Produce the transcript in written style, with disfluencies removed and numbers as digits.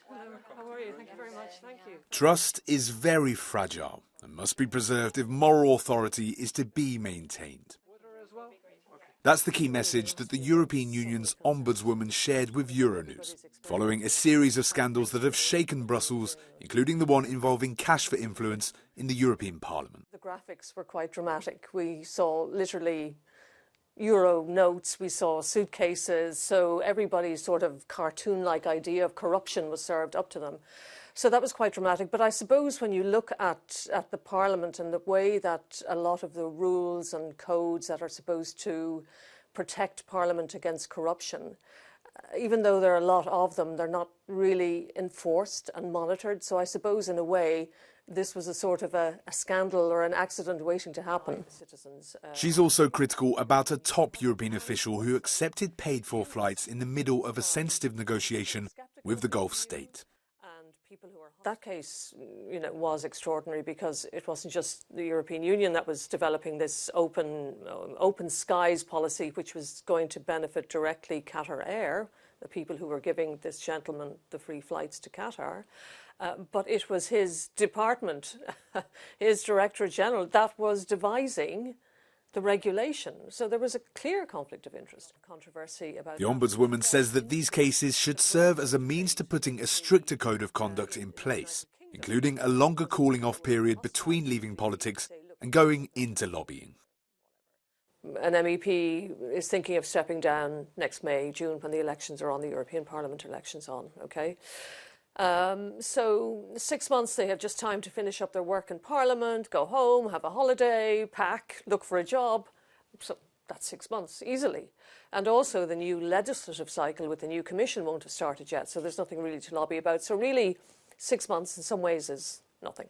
Hello, how are you? Thank you very much. Thank you. Trust is very fragile and must be preserved if moral authority is to be maintained. That's the key message that the European Union's Ombudswoman shared with Euronews, following a series of scandals that have shaken Brussels, including the one involving cash for influence in the European Parliament. The graphics were quite dramatic. We saw literally euro notes, we saw suitcases, so everybody's sort of cartoon-like idea of corruption was served up to them. So that was quite dramatic. But I suppose when you look at the Parliament and the way that a lot of the rules and codes that are supposed to protect Parliament against corruption, even though there are a lot of them, they're not really enforced and monitored. So I suppose in a way this was a sort of a scandal or an accident waiting to happen. She's also critical about a top European official who accepted paid-for flights in the middle of a sensitive negotiation with the Gulf state. That case, was extraordinary because it wasn't just the European Union that was developing this open skies policy, which was going to benefit directly Qatar Air, the people who were giving this gentleman the free flights to Qatar. But it was his department, his Directorate General, that was devising the regulation. So there was a clear conflict of interest. Controversy about the Ombudswoman says that these cases should serve as a means to putting a stricter code of conduct in place, including a longer cooling-off period between leaving politics and going into lobbying. An MEP is thinking of stepping down next May, June, when the elections are on, the European Parliament elections on, okay? So 6 months, they have just time to finish up their work in Parliament, go home, have a holiday, pack, look for a job. So that's 6 months, easily. And also the new legislative cycle with the new Commission won't have started yet, so there's nothing really to lobby about. So really, 6 months in some ways is nothing.